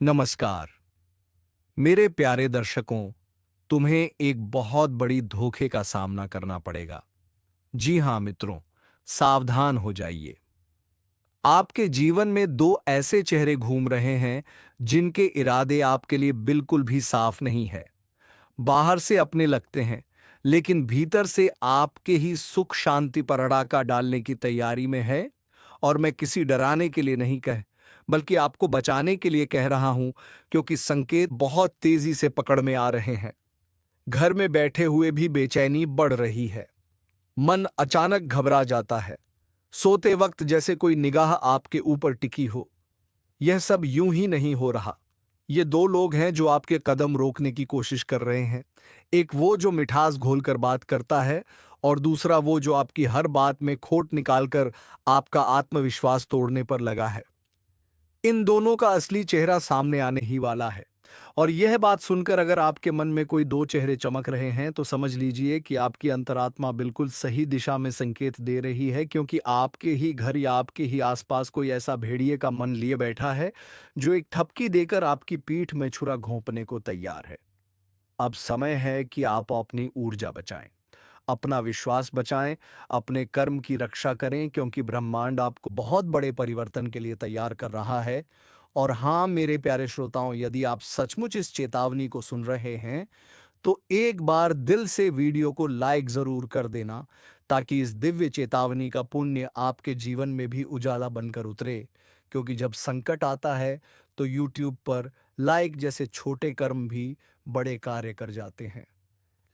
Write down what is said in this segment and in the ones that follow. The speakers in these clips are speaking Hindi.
नमस्कार मेरे प्यारे दर्शकों। तुम्हें एक बहुत बड़ी धोखे का सामना करना पड़ेगा। जी हां मित्रों, सावधान हो जाइए। आपके जीवन में दो ऐसे चेहरे घूम रहे हैं जिनके इरादे आपके लिए बिल्कुल भी साफ नहीं है। बाहर से अपने लगते हैं, लेकिन भीतर से आपके ही सुख शांति पर अड़ाका डालने की तैयारी में है। और मैं किसी डराने के लिए नहीं कह, बल्कि आपको बचाने के लिए कह रहा हूं, क्योंकि संकेत बहुत तेजी से पकड़ में आ रहे हैं। घर में बैठे हुए भी बेचैनी बढ़ रही है। मन अचानक घबरा जाता है, सोते वक्त जैसे कोई निगाह आपके ऊपर टिकी हो। यह सब यूं ही नहीं हो रहा। ये दो लोग हैं जो आपके कदम रोकने की कोशिश कर रहे हैं। एक वो जो मिठास घोलकर बात करता है, और दूसरा वो जो आपकी हर बात में खोट निकालकर आपका आत्मविश्वास तोड़ने पर लगा है। इन दोनों का असली चेहरा सामने आने ही वाला है। और यह बात सुनकर अगर आपके मन में कोई दो चेहरे चमक रहे हैं, तो समझ लीजिए कि आपकी अंतरात्मा बिल्कुल सही दिशा में संकेत दे रही है, क्योंकि आपके ही घर या आपके ही आसपास कोई ऐसा भेड़िए का मन लिए बैठा है जो एक ठपकी देकर आपकी पीठ में छुरा घोंपने को तैयार है। अब समय है कि आप अपनी ऊर्जा बचाएं, अपना विश्वास बचाएं, अपने कर्म की रक्षा करें, क्योंकि ब्रह्मांड आपको बहुत बड़े परिवर्तन के लिए तैयार कर रहा है। और हाँ मेरे प्यारे श्रोताओं, यदि आप सचमुच इस चेतावनी को सुन रहे हैं, तो एक बार दिल से वीडियो को लाइक जरूर कर देना, ताकि इस दिव्य चेतावनी का पुण्य आपके जीवन में भी उजाला बनकर उतरे। क्योंकि जब संकट आता है, तो यूट्यूब पर लाइक जैसे छोटे कर्म भी बड़े कार्य कर जाते हैं।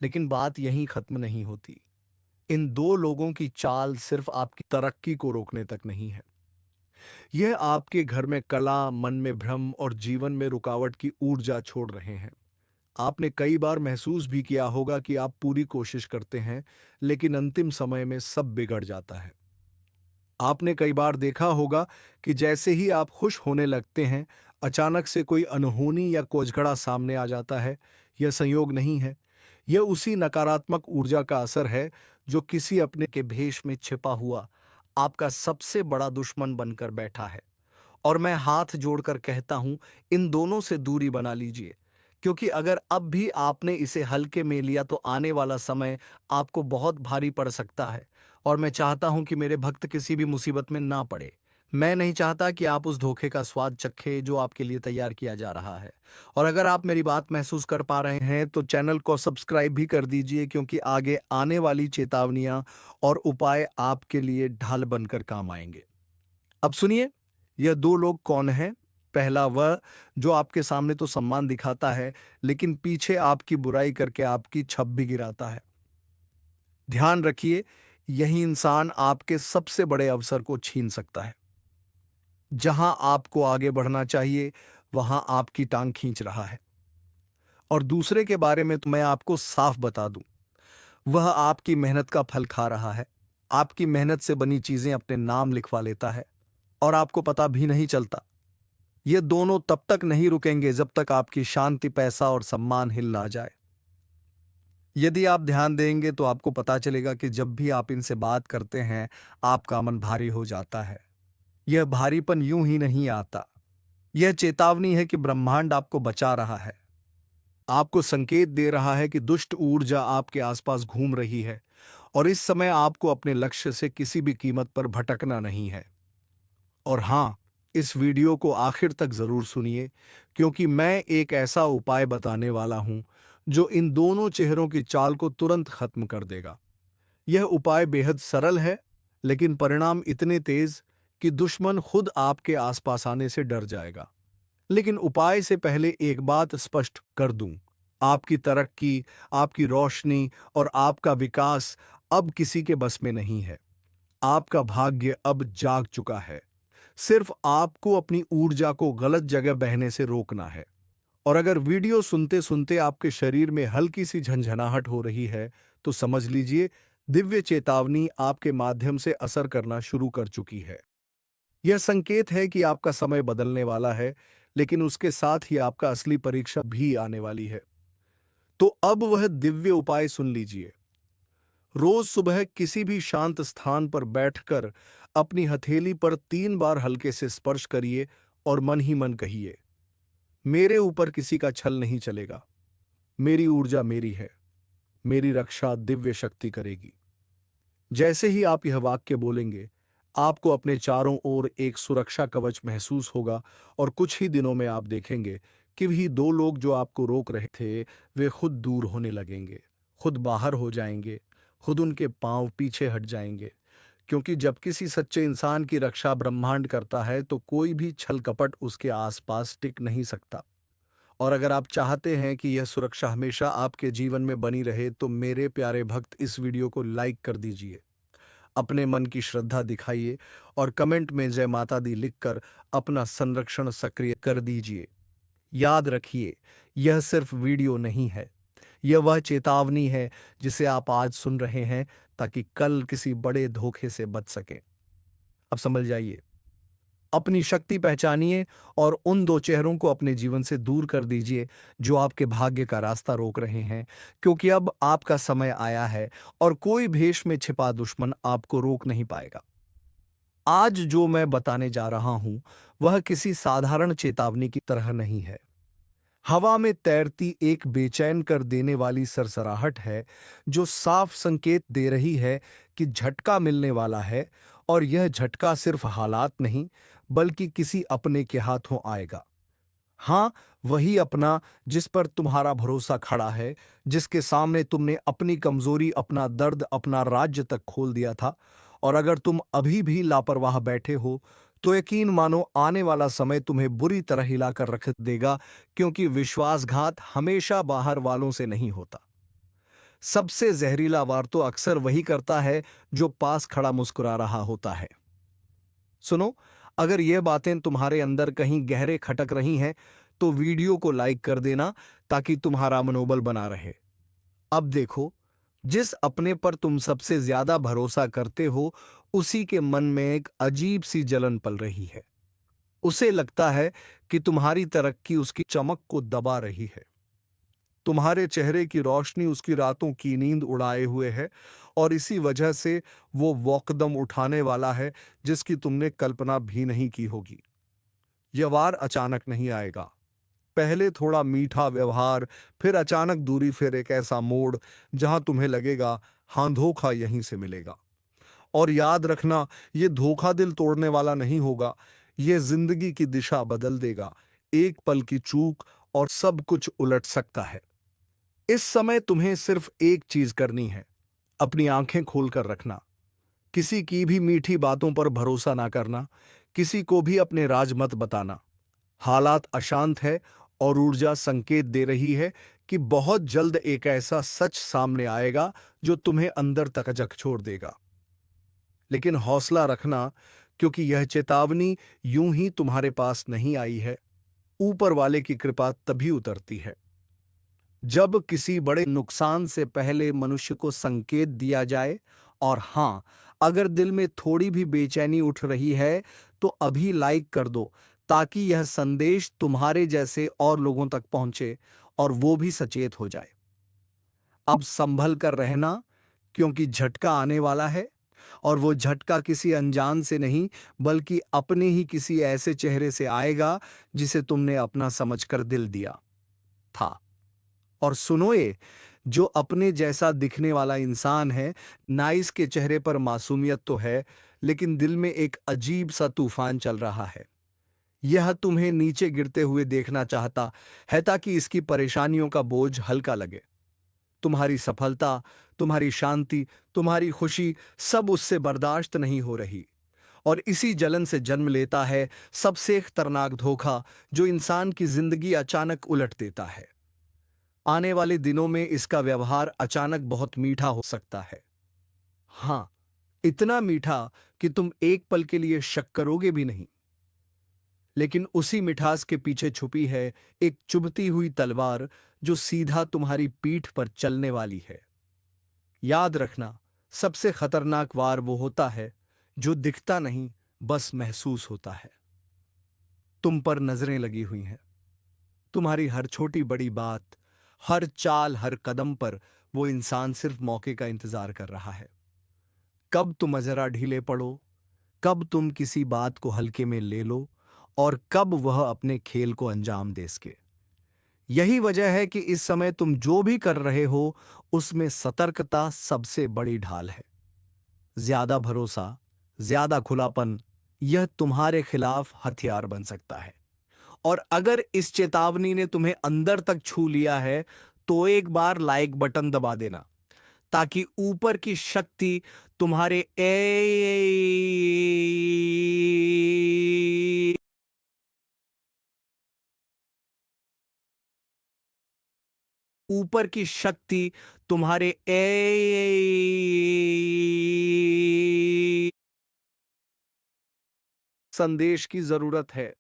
लेकिन बात यहीं खत्म नहीं होती। इन दो लोगों की चाल सिर्फ आपकी तरक्की को रोकने तक नहीं है। यह आपके घर में कला, मन में भ्रम और जीवन में रुकावट की ऊर्जा छोड़ रहे हैं। आपने कई बार महसूस भी किया होगा कि आप पूरी कोशिश करते हैं, लेकिन अंतिम समय में सब बिगड़ जाता है। आपने कई बार देखा होगा कि जैसे ही आप खुश होने लगते हैं, अचानक से कोई अनहोनी या कोझगड़ा सामने आ जाता है। यह संयोग नहीं है, यह उसी नकारात्मक ऊर्जा का असर है जो किसी अपने के भेष में छिपा हुआ आपका सबसे बड़ा दुश्मन बनकर बैठा है। और मैं हाथ जोड़कर कहता हूं, इन दोनों से दूरी बना लीजिए। क्योंकि अगर अब भी आपने इसे हल्के में लिया, तो आने वाला समय आपको बहुत भारी पड़ सकता है। और मैं चाहता हूं कि मेरे भक्त किसी भी मुसीबत में ना पड़े। मैं नहीं चाहता कि आप उस धोखे का स्वाद चखें जो आपके लिए तैयार किया जा रहा है। और अगर आप मेरी बात महसूस कर पा रहे हैं, तो चैनल को सब्सक्राइब भी कर दीजिए, क्योंकि आगे आने वाली चेतावनियां और उपाय आपके लिए ढाल बनकर काम आएंगे। अब सुनिए, यह दो लोग कौन हैं। पहला वह जो आपके सामने तो सम्मान दिखाता है, लेकिन पीछे आपकी बुराई करके आपकी छत भी गिराता है। ध्यान रखिए, यही इंसान आपके सबसे बड़े अवसर को छीन सकता है। जहां आपको आगे बढ़ना चाहिए, वहां आपकी टांग खींच रहा है। और दूसरे के बारे में तो मैं आपको साफ बता दूं, वह आपकी मेहनत का फल खा रहा है। आपकी मेहनत से बनी चीजें अपने नाम लिखवा लेता है, और आपको पता भी नहीं चलता। ये दोनों तब तक नहीं रुकेंगे जब तक आपकी शांति, पैसा और सम्मान हिल ना जाए। यदि आप ध्यान देंगे, तो आपको पता चलेगा कि जब भी आप इनसे बात करते हैं, आपका मन भारी हो जाता है। यह भारीपन यूं ही नहीं आता। यह चेतावनी है कि ब्रह्मांड आपको बचा रहा है, आपको संकेत दे रहा है कि दुष्ट ऊर्जा आपके आसपास घूम रही है। और इस समय आपको अपने लक्ष्य से किसी भी कीमत पर भटकना नहीं है। और हाँ, इस वीडियो को आखिर तक जरूर सुनिए, क्योंकि मैं एक ऐसा उपाय बताने वाला हूं जो इन दोनों चेहरों की चाल को तुरंत खत्म कर देगा। यह उपाय बेहद सरल है, लेकिन परिणाम इतने तेज कि दुश्मन खुद आपके आसपास आने से डर जाएगा। लेकिन उपाय से पहले एक बात स्पष्ट कर दूं, आपकी तरक्की, आपकी रोशनी और आपका विकास अब किसी के बस में नहीं है। आपका भाग्य अब जाग चुका है। सिर्फ आपको अपनी ऊर्जा को गलत जगह बहने से रोकना है। और अगर वीडियो सुनते सुनते आपके शरीर में हल्की सी झंझनाहट हो रही है, तो समझ लीजिए दिव्य चेतावनी आपके माध्यम से असर करना शुरू कर चुकी है। यह संकेत है कि आपका समय बदलने वाला है, लेकिन उसके साथ ही आपका असली परीक्षा भी आने वाली है। तो अब वह दिव्य उपाय सुन लीजिए। रोज सुबह किसी भी शांत स्थान पर बैठकर अपनी हथेली पर 3 बार हल्के से स्पर्श करिए और मन ही मन कहिए, मेरे ऊपर किसी का छल नहीं चलेगा। मेरी ऊर्जा मेरी है। मेरी रक्षा दिव्य शक्ति करेगी। जैसे ही आप यह वाक्य बोलेंगे, आपको अपने चारों ओर एक सुरक्षा कवच महसूस होगा और कुछ ही दिनों में आप देखेंगे कि वही दो लोग जो आपको रोक रहे थे, वे खुद दूर होने लगेंगे, खुद बाहर हो जाएंगे, खुद उनके पांव पीछे हट जाएंगे। क्योंकि जब किसी सच्चे इंसान की रक्षा ब्रह्मांड करता है तो कोई भी छल कपट उसके आसपास टिक नहीं सकता। और अगर आप चाहते हैं कि यह सुरक्षा हमेशा आपके जीवन में बनी रहे तो मेरे प्यारे भक्त इस वीडियो को लाइक कर दीजिए, अपने मन की श्रद्धा दिखाइए और कमेंट में जय माता दी लिखकर अपना संरक्षण सक्रिय कर दीजिए। याद रखिए, यह सिर्फ वीडियो नहीं है, यह वह चेतावनी है जिसे आप आज सुन रहे हैं ताकि कल किसी बड़े धोखे से बच सकें। अब समझ जाइए, अपनी शक्ति पहचानिए और उन दो चेहरों को अपने जीवन से दूर कर दीजिए जो आपके भाग्य का रास्ता रोक रहे हैं, क्योंकि अब आपका समय आया है और कोई भेष में छिपा दुश्मन आपको रोक नहीं पाएगा। आज जो मैं बताने जा रहा हूं वह किसी साधारण चेतावनी की तरह नहीं है। हवा में तैरती एक बेचैन कर देने वाली सरसराहट है जो साफ संकेत दे रही है कि झटका मिलने वाला है, और यह झटका सिर्फ हालात नहीं बल्कि किसी अपने के हाथों आएगा। हाँ, वही अपना जिस पर तुम्हारा भरोसा खड़ा है, जिसके सामने तुमने अपनी कमजोरी, अपना दर्द, अपना राज्य तक खोल दिया था। और अगर तुम अभी भी लापरवाह बैठे हो तो यकीन मानो आने वाला समय तुम्हें बुरी तरह हिलाकर रख देगा, क्योंकि विश्वासघात हमेशा बाहर वालों से नहीं होता। सबसे जहरीला वार तो अक्सर वही करता है जो पास खड़ा मुस्कुरा रहा होता है। सुनो, अगर ये बातें तुम्हारे अंदर कहीं गहरे खटक रही हैं तो वीडियो को लाइक कर देना ताकि तुम्हारा मनोबल बना रहे। अब देखो, जिस अपने पर तुम सबसे ज्यादा भरोसा करते हो उसी के मन में एक अजीब सी जलन पल रही है। उसे लगता है कि तुम्हारी तरक्की उसकी चमक को दबा रही है। तुम्हारे चेहरे की रोशनी उसकी रातों की नींद उड़ाए हुए है, और इसी वजह से वो वो कदम उठाने वाला है जिसकी तुमने कल्पना भी नहीं की होगी। यह वार अचानक नहीं आएगा। पहले थोड़ा मीठा व्यवहार, फिर अचानक दूरी, फिर एक ऐसा मोड़ जहां तुम्हें लगेगा हाँ, धोखा यहीं से मिलेगा। और याद रखना, ये धोखा दिल तोड़ने वाला नहीं होगा, ये जिंदगी की दिशा बदल देगा। एक पल की चूक और सब कुछ उलट सकता है। इस समय तुम्हें सिर्फ एक चीज करनी है, अपनी आंखें खोलकर रखना। किसी की भी मीठी बातों पर भरोसा ना करना, किसी को भी अपने राज मत बताना। हालात अशांत है और ऊर्जा संकेत दे रही है कि बहुत जल्द एक ऐसा सच सामने आएगा जो तुम्हें अंदर तक झकझोर देगा। लेकिन हौसला रखना, क्योंकि यह चेतावनी यूं ही तुम्हारे पास नहीं आई है। ऊपर वाले की कृपा तभी उतरती है जब किसी बड़े नुकसान से पहले मनुष्य को संकेत दिया जाए। और हां, अगर दिल में थोड़ी भी बेचैनी उठ रही है तो अभी लाइक कर दो ताकि यह संदेश तुम्हारे जैसे और लोगों तक पहुंचे और वो भी सचेत हो जाए। अब संभल कर रहना, क्योंकि झटका आने वाला है, और वो झटका किसी अनजान से नहीं बल्कि अपने ही किसी ऐसे चेहरे से आएगा जिसे तुमने अपना समझकर दिल दिया था। और सुनो, ये जो अपने जैसा दिखने वाला इंसान है, ना इसके चेहरे पर मासूमियत तो है, लेकिन दिल में एक अजीब सा तूफान चल रहा है। यह तुम्हें नीचे गिरते हुए देखना चाहता है ताकि इसकी परेशानियों का बोझ हल्का लगे। तुम्हारी सफलता, तुम्हारी शांति, तुम्हारी खुशी सब उससे बर्दाश्त नहीं हो रही। और इसी जलन से जन्म लेता है सबसे खतरनाक धोखा जो इंसान की जिंदगी अचानक उलट देता है। आने वाले दिनों में इसका व्यवहार अचानक बहुत मीठा हो सकता है। हाँ, इतना मीठा कि तुम एक पल के लिए शक करोगे भी नहीं। लेकिन उसी मिठास के पीछे छुपी है एक चुभती हुई तलवार जो सीधा तुम्हारी पीठ पर चलने वाली है। याद रखना, सबसे खतरनाक वार वो होता है जो दिखता नहीं, बस महसूस होता है। तुम पर नजरें लगी हुई हैं। तुम्हारी हर छोटी बड़ी बात, हर चाल, हर कदम पर वो इंसान सिर्फ मौके का इंतजार कर रहा है। कब तुम जरा ढीले पड़ो, कब तुम किसी बात को हल्के में ले लो, और कब वह अपने खेल को अंजाम दे सके। यही वजह है कि इस समय तुम जो भी कर रहे हो उसमें सतर्कता सबसे बड़ी ढाल है। ज्यादा भरोसा, ज्यादा खुलापन, यह तुम्हारे खिलाफ हथियार बन सकता है। और अगर इस चेतावनी ने तुम्हें अंदर तक छू लिया है तो एक बार लाइक बटन दबा देना, ताकि ऊपर की शक्ति तुम्हारे ऊपर की शक्ति तुम्हारे संदेश की जरूरत है।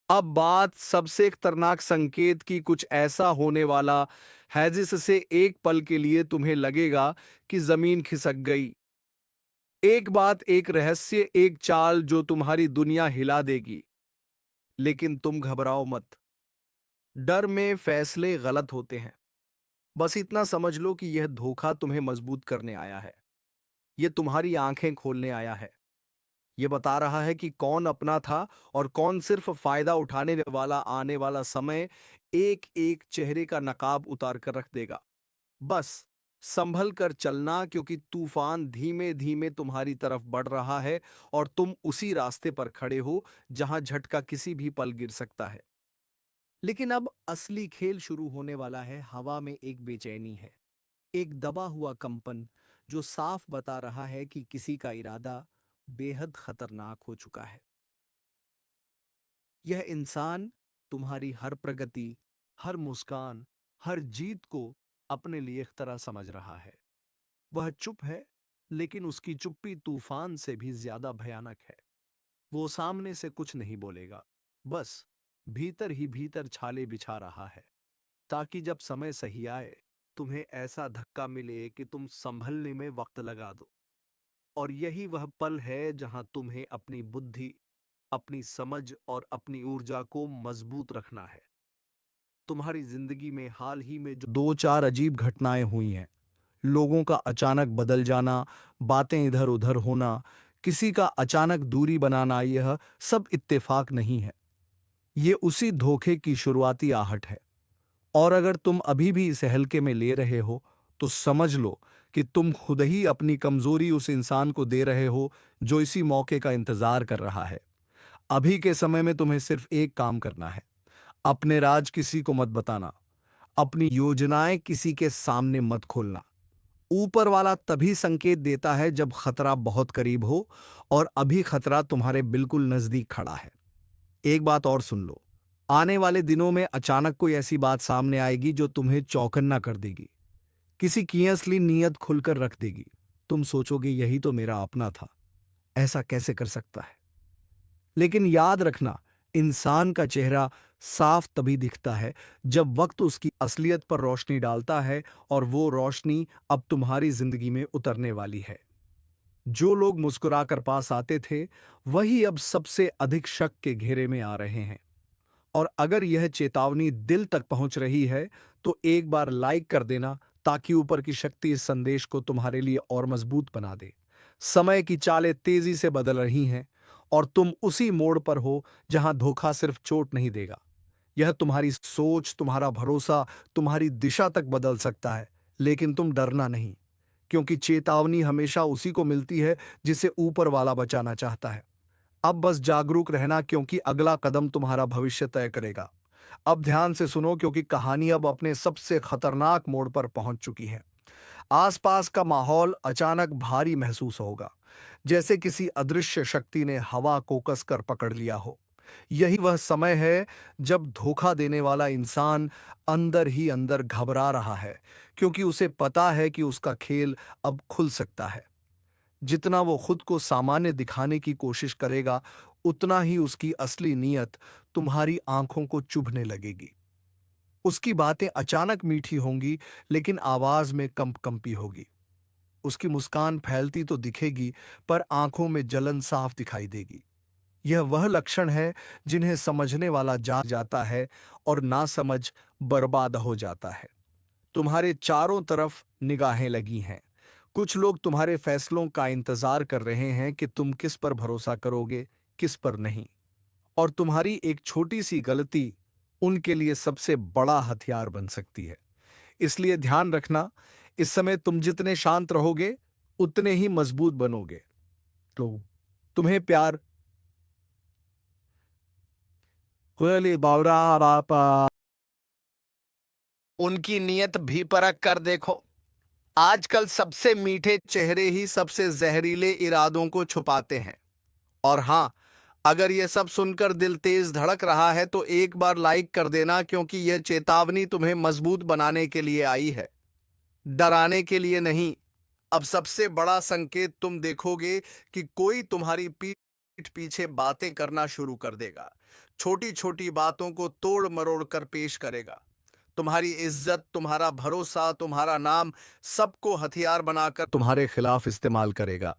अब बात सबसे खतरनाक संकेत की कुछ ऐसा होने वाला है जिससे एक पल के लिए तुम्हें लगेगा कि जमीन खिसक गई। एक बात, एक रहस्य, एक चाल जो तुम्हारी दुनिया हिला देगी। लेकिन तुम घबराओ मत। डर में फैसले गलत होते हैं। बस इतना समझ लो कि यह धोखा तुम्हें मजबूत करने आया है। यह तुम्हारी आंखें खोलने आया है। यह बता रहा है कि कौन अपना था और कौन सिर्फ फायदा उठाने वाला। आने वाला समय एक एक चेहरे का नकाब उतार कर रख देगा। बस संभल कर चलना, क्योंकि तूफान धीमे धीमे तुम्हारी तरफ बढ़ रहा है और तुम उसी रास्ते पर खड़े हो जहां झटका किसी भी पल गिर सकता है। लेकिन अब असली खेल शुरू होने वाला है। हवा में एक बेचैनी है, एक दबा हुआ कंपन जो साफ बता रहा है कि किसी का इरादा बेहद खतरनाक हो चुका है। यह इंसान तुम्हारी हर प्रगति, हर मुस्कान, हर जीत को अपने लिए खतरा समझ रहा है। वह चुप है, लेकिन उसकी चुप्पी तूफान से भी ज्यादा भयानक है। वो सामने से कुछ नहीं बोलेगा, बस भीतर ही भीतर छाले बिछा रहा है, ताकि जब समय सही आए तुम्हें ऐसा धक्का मिले कि तुम संभलने में वक्त लगा दो। और यही वह पल है जहां तुम्हें अपनी बुद्धि, अपनी समझ और अपनी ऊर्जा को मजबूत रखना है। तुम्हारी जिंदगी में हाल ही में जो दो चार अजीब घटनाएं हुई हैं, लोगों का अचानक बदल जाना, बातें इधर उधर होना, किसी का अचानक दूरी बनाना, यह सब इत्तेफाक नहीं है। ये उसी धोखे की शुरुआती आहट है। और अगर तुम अभी भी इसे हल्के में ले रहे हो तो समझ लो कि तुम खुद ही अपनी कमजोरी उस इंसान को दे रहे हो जो इसी मौके का इंतजार कर रहा है। अभी के समय में तुम्हें सिर्फ एक काम करना है। अपने राज किसी को मत बताना, अपनी योजनाएं किसी के सामने मत खोलना। ऊपर वाला तभी संकेत देता है जब खतरा बहुत करीब हो, और अभी खतरा तुम्हारे बिल्कुल नजदीक खड़ा है। एक बात और सुन लो, आने वाले दिनों में अचानक कोई ऐसी बात सामने आएगी जो तुम्हें चौकन्ना कर देगी। किसी की असली नीयत खुलकर रख देगी। तुम सोचोगे यही तो मेरा अपना था, ऐसा कैसे कर सकता है। लेकिन याद रखना, इंसान का चेहरा साफ तभी दिखता है जब वक्त उसकी असलियत पर रोशनी डालता है, और वो रोशनी अब तुम्हारी जिंदगी में उतरने वाली है। जो लोग मुस्कुराकर पास आते थे वही अब सबसे अधिक शक के घेरे में आ रहे हैं। और अगर यह चेतावनी दिल तक पहुंच रही है तो एक बार लाइक कर देना, ताकि ऊपर की शक्ति इस संदेश को तुम्हारे लिए और मजबूत बना दे। समय की चालें तेजी से बदल रही हैं और तुम उसी मोड़ पर हो जहां धोखा सिर्फ चोट नहीं देगा, यह तुम्हारी सोच, तुम्हारा भरोसा, तुम्हारी दिशा तक बदल सकता है। लेकिन तुम डरना नहीं, क्योंकि चेतावनी हमेशा उसी को मिलती है जिसे ऊपर वाला बचाना चाहता है। अब बस जागरूक रहना, क्योंकि अगला कदम तुम्हारा भविष्य तय करेगा। अब ध्यान से सुनो, क्योंकि कहानी अब अपने सबसे खतरनाक मोड़ पर पहुंच चुकी है। आसपास का माहौल अचानक भारी महसूस होगा, जैसे किसी अदृश्य शक्ति ने हवा को कसकर पकड़ लिया हो। यही वह समय है जब धोखा देने वाला इंसान अंदर ही अंदर घबरा रहा है, क्योंकि उसे पता है कि उसका खेल अब खुल सकता है। जितना वो खुद को सामान्य दिखाने की कोशिश करेगा, उतना ही उसकी असली नीयत तुम्हारी आंखों को चुभने लगेगी। उसकी बातें अचानक मीठी होंगी, लेकिन आवाज में कंपकंपी होगी। उसकी मुस्कान फैलती तो दिखेगी, पर आंखों में जलन साफ दिखाई देगी। यह वह लक्षण है जिन्हें समझने वाला जान जाता है और नासमझ बर्बाद हो जाता है। तुम्हारे चारों तरफ निगाहें लगी हैं। कुछ लोग तुम्हारे फैसलों का इंतजार कर रहे हैं कि तुम किस पर भरोसा करोगे, किस पर नहीं। और तुम्हारी एक छोटी सी गलती उनके लिए सबसे बड़ा हथियार बन सकती है। इसलिए ध्यान रखना, इस समय तुम जितने शांत रहोगे उतने ही मजबूत बनोगे। तो तुम्हें प्यार उनकी नीयत भी परख कर देखो। आजकल सबसे मीठे चेहरे ही सबसे जहरीले इरादों को छुपाते हैं। और हां, अगर यह सब सुनकर दिल तेज धड़क रहा है तो एक बार लाइक कर देना, क्योंकि यह चेतावनी तुम्हें मजबूत बनाने के लिए आई है, डराने के लिए नहीं। अब सबसे बड़ा संकेत तुम देखोगे कि कोई तुम्हारी पीठ पीछे बातें करना शुरू कर देगा, छोटी छोटी बातों को तोड़ मरोड़ कर पेश करेगा। तुम्हारी इज्जत, तुम्हारा भरोसा, तुम्हारा नाम, सबको हथियार बनाकर तुम्हारे खिलाफ इस्तेमाल करेगा।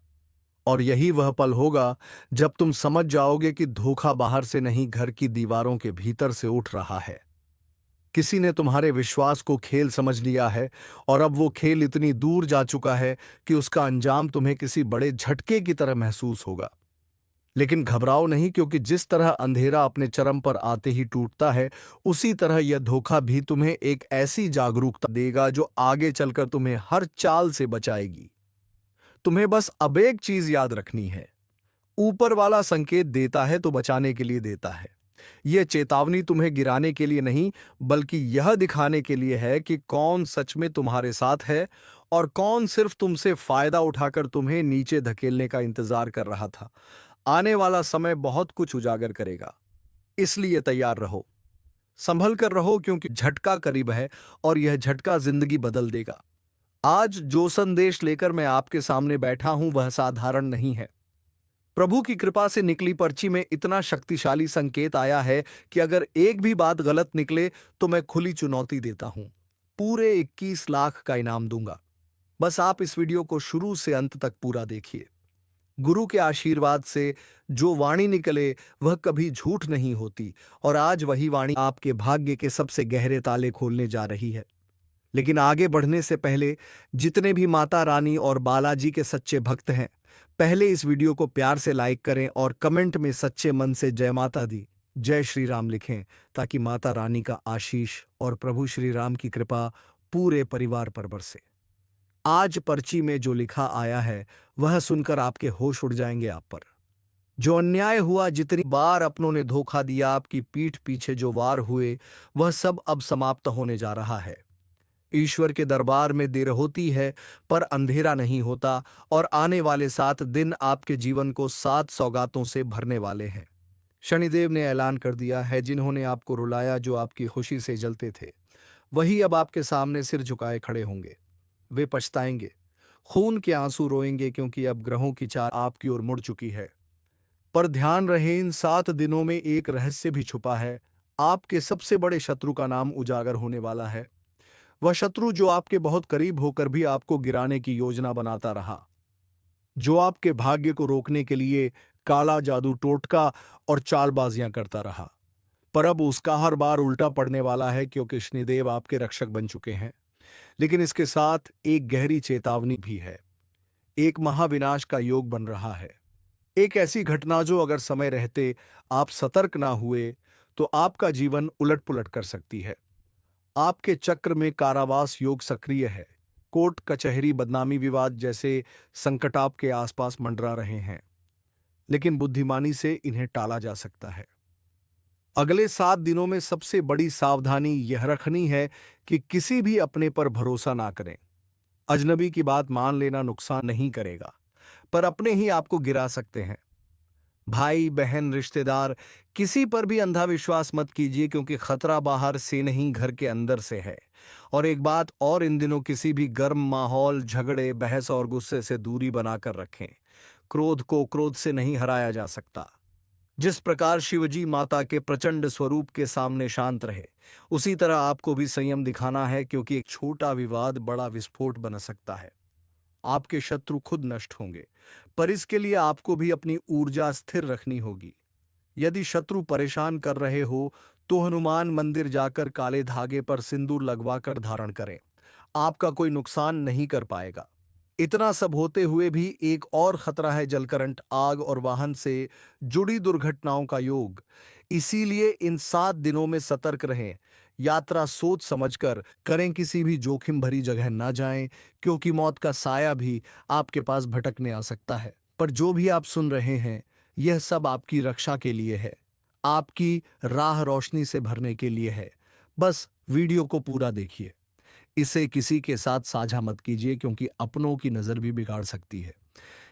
और यही वह पल होगा जब तुम समझ जाओगे कि धोखा बाहर से नहीं, घर की दीवारों के भीतर से उठ रहा है। किसी ने तुम्हारे विश्वास को खेल समझ लिया है, और अब वो खेल इतनी दूर जा चुका है कि उसका अंजाम तुम्हें किसी बड़े झटके की तरह महसूस होगा। लेकिन घबराओ नहीं, क्योंकि जिस तरह अंधेरा अपने चरम पर आते ही टूटता है, उसी तरह यह धोखा भी तुम्हें एक ऐसी जागरूकता देगा जो आगे चलकर तुम्हें हर चाल से बचाएगी। तुम्हें बस अब एक चीज याद रखनी है, ऊपर वाला संकेत देता है तो बचाने के लिए देता है। यह चेतावनी तुम्हें गिराने के लिए नहीं, बल्कि यह दिखाने के लिए है कि कौन सच में तुम्हारे साथ है और कौन सिर्फ तुमसे फायदा उठाकर तुम्हें नीचे धकेलने का इंतजार कर रहा था। आने वाला समय बहुत कुछ उजागर करेगा, इसलिए तैयार रहो, संभल कर रहो, क्योंकि झटका करीब है और यह झटका जिंदगी बदल देगा। आज जो संदेश लेकर मैं आपके सामने बैठा हूं वह साधारण नहीं है। प्रभु की कृपा से निकली पर्ची में इतना शक्तिशाली संकेत आया है कि अगर एक भी बात गलत निकले तो मैं खुली चुनौती देता हूं, पूरे 21 लाख का इनाम दूंगा। बस आप इस वीडियो को शुरू से अंत तक पूरा देखिए। गुरु के आशीर्वाद से जो वाणी निकले वह कभी झूठ नहीं होती, और आज वही वाणी आपके भाग्य के सबसे गहरे ताले खोलने जा रही है। लेकिन आगे बढ़ने से पहले जितने भी माता रानी और बालाजी के सच्चे भक्त हैं, पहले इस वीडियो को प्यार से लाइक करें और कमेंट में सच्चे मन से जय माता दी, जय श्री राम लिखें, ताकि माता रानी का आशीष और प्रभु श्री राम की कृपा पूरे परिवार पर बरसे। आज पर्ची में जो लिखा आया है वह सुनकर आपके होश उड़ जाएंगे आप पर। जो अन्याय हुआ, जितनी बार अपनों ने धोखा दिया, आपकी पीठ पीछे जो वार हुए, वह सब अब समाप्त होने जा रहा है। ईश्वर के दरबार में देर होती है पर अंधेरा नहीं होता, और आने वाले 7 दिन आपके जीवन को 7 सौगातों से भरने वाले हैं। शनिदेव ने ऐलान कर दिया है, जिन्होंने आपको रुलाया, जो आपकी खुशी से जलते थे, वही अब आपके सामने सिर झुकाए खड़े होंगे। वे पछताएंगे, खून के आंसू रोएंगे, क्योंकि अब ग्रहों की चाल आपकी ओर मुड़ चुकी है। पर ध्यान रहे, इन 7 दिनों में एक रहस्य भी छुपा है। आपके सबसे बड़े शत्रु का नाम उजागर होने वाला है। वह शत्रु जो आपके बहुत करीब होकर भी आपको गिराने की योजना बनाता रहा, जो आपके भाग्य को रोकने के लिए काला जादू, टोटका और चालबाजियां करता रहा, पर अब उसका हर बार उल्टा पड़ने वाला है, क्योंकि शनिदेव आपके रक्षक बन चुके हैं। लेकिन इसके साथ एक गहरी चेतावनी भी है। एक महाविनाश का योग बन रहा है। एक ऐसी घटना जो अगर समय रहते आप सतर्क ना हुए तो आपका जीवन उलट-पुलट कर सकती है। आपके चक्र में कारावास योग सक्रिय है। कोर्ट कचहरी, बदनामी, विवाद जैसे संकट आपके आसपास मंडरा रहे हैं, लेकिन बुद्धिमानी से इन्हें टाला जा सकता है। अगले 7 दिनों में सबसे बड़ी सावधानी यह रखनी है कि किसी भी अपने पर भरोसा ना करें। अजनबी की बात मान लेना नुकसान नहीं करेगा, पर अपने ही आपको गिरा सकते हैं। भाई बहन, रिश्तेदार, किसी पर भी अंधा विश्वास मत कीजिए, क्योंकि खतरा बाहर से नहीं, घर के अंदर से है। और एक बात और, इन दिनों किसी भी गर्म माहौल, झगड़े, बहस और गुस्से से दूरी बनाकर रखें। क्रोध को क्रोध से नहीं हराया जा सकता। जिस प्रकार शिवजी माता के प्रचंड स्वरूप के सामने शांत रहे, उसी तरह आपको भी संयम दिखाना है, क्योंकि एक छोटा विवाद बड़ा विस्फोट बन सकता है। आपके शत्रु खुद नष्ट होंगे, पर इसके लिए आपको भी अपनी ऊर्जा स्थिर रखनी होगी। यदि शत्रु परेशान कर रहे हो तो हनुमान मंदिर जाकर काले धागे पर सिंदूर लगवाकर धारण करें, आपका कोई नुकसान नहीं कर पाएगा। इतना सब होते हुए भी एक और खतरा है, जल करंट, आग और वाहन से जुड़ी दुर्घटनाओं का योग। इसीलिए इन 7 दिनों में सतर्क रहें। यात्रा सोच समझकर करें, किसी भी जोखिम भरी जगह ना जाएं, क्योंकि मौत का साया भी आपके पास भटकने आ सकता है। पर जो भी आप सुन रहे हैं, यह सब आपकी रक्षा के लिए है, आपकी राह रोशनी से भरने के लिए है। बस वीडियो को पूरा देखिए। इसे किसी के साथ साझा मत कीजिए, क्योंकि अपनों की नजर भी बिगाड़ सकती है।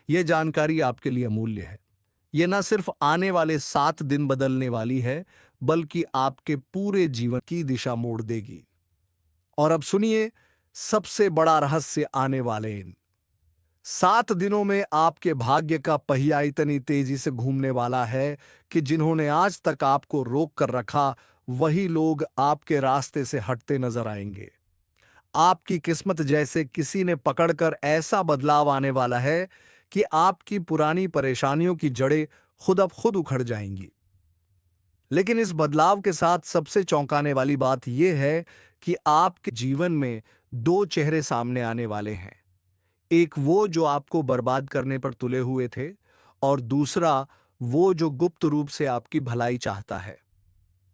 यह जानकारी आपके लिए अमूल्य है। यह न सिर्फ आने वाले 7 दिन बदलने वाली है, बल्कि आपके पूरे जीवन की दिशा मोड़ देगी। और अब सुनिए सबसे बड़ा रहस्य आने वाले इन 7 दिनों में आपके भाग्य का पहिया इतनी तेजी से घूमने वाला है कि जिन्होंने आज तक आपको रोक कर रखा, वही लोग आपके रास्ते से हटते नजर आएंगे। आपकी किस्मत जैसे किसी ने पकड़कर ऐसा बदलाव आने वाला है कि आपकी पुरानी परेशानियों की जड़ें खुद अब खुद उखड़ जाएंगी। लेकिन इस बदलाव के साथ सबसे चौंकाने वाली बात यह है कि आपके जीवन में 2 चेहरे सामने आने वाले हैं। एक वो जो आपको बर्बाद करने पर तुले हुए थे, और दूसरा वो जो गुप्त रूप से आपकी भलाई चाहता है।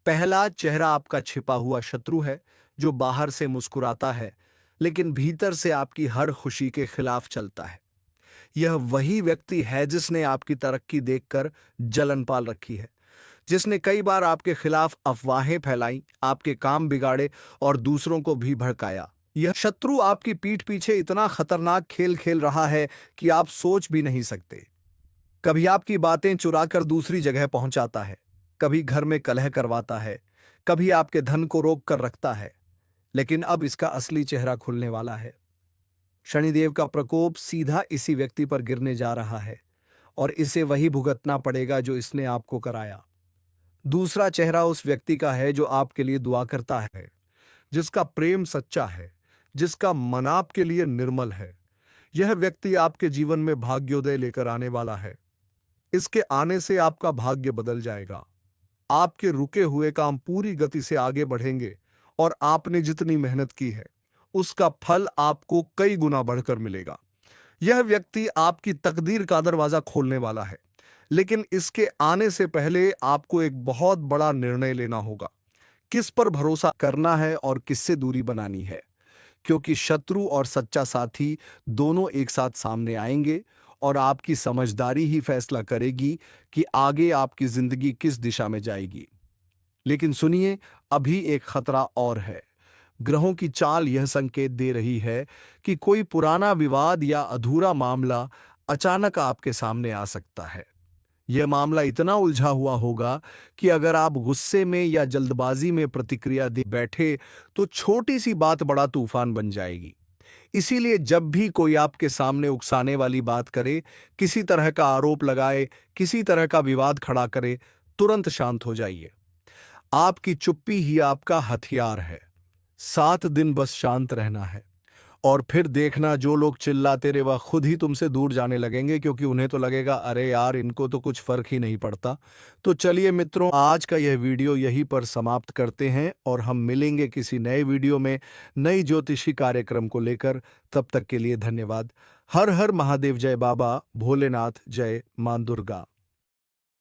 पहला चेहरा आपका छिपा हुआ शत्रु है, जो बाहर से मुस्कुराता है लेकिन भीतर से आपकी हर खुशी के खिलाफ चलता है। यह वही व्यक्ति है जिसने आपकी तरक्की देखकर जलन पाल रखी है, जिसने कई बार आपके खिलाफ अफवाहें फैलाई, आपके काम बिगाड़े और दूसरों को भी भड़काया। यह शत्रु आपकी पीठ पीछे इतना खतरनाक खेल खेल रहा है कि आप सोच भी नहीं सकते। कभी आपकी बातें चुराकर दूसरी जगह पहुंचाता है, कभी घर में कलह करवाता है, कभी आपके धन को रोक कर रखता है। लेकिन अब इसका असली चेहरा खुलने वाला है। शनिदेव का प्रकोप सीधा इसी व्यक्ति पर गिरने जा रहा है, और इसे वही भुगतना पड़ेगा जो इसने आपको कराया। दूसरा चेहरा उस व्यक्ति का है जो आपके लिए दुआ करता है, जिसका प्रेम सच्चा है, जिसका मन आपके लिए निर्मल है। यह व्यक्ति आपके जीवन में भाग्योदय लेकर आने वाला है। इसके आने से आपका भाग्य बदल जाएगा। आपके रुके हुए काम पूरी गति से आगे बढ़ेंगे, और आपने जितनी मेहनत की है उसका फल आपको कई गुना बढ़कर मिलेगा। यह व्यक्ति आपकी तकदीर का दरवाजा खोलने वाला है, लेकिन इसके आने से पहले आपको एक बहुत बड़ा निर्णय लेना होगा। किस पर भरोसा करना है और किससे दूरी बनानी है, क्योंकि शत्रु और सच्चा साथी दोनों एक साथ सामने आएंगे, और आपकी समझदारी ही फैसला करेगी कि आगे आपकी जिंदगी किस दिशा में जाएगी। लेकिन सुनिए, अभी एक खतरा और है। ग्रहों की चाल यह संकेत दे रही है कि कोई पुराना विवाद या अधूरा मामला अचानक आपके सामने आ सकता है। यह मामला इतना उलझा हुआ होगा कि अगर आप गुस्से में या जल्दबाजी में प्रतिक्रिया दे बैठे, तो छोटी सी बात बड़ा तूफान बन जाएगी। इसीलिए जब भी कोई आपके सामने उकसाने वाली बात करे, किसी तरह का आरोप लगाए, किसी तरह का विवाद खड़ा करे, तुरंत शांत हो जाइए। आपकी चुप्पी ही आपका हथियार है। 7 दिन बस शांत रहना है, और फिर देखना जो लोग चिल्लाते रहे वह खुद ही तुमसे दूर जाने लगेंगे, क्योंकि उन्हें तो लगेगा अरे यार, इनको तो कुछ फर्क ही नहीं पड़ता। तो चलिए मित्रों, आज का यह वीडियो यहीं पर समाप्त करते हैं, और हम मिलेंगे किसी नए वीडियो में नई ज्योतिषी कार्यक्रम को लेकर। तब तक के लिए धन्यवाद। हर हर महादेव। जय बाबा भोलेनाथ। जय मां दुर्गा।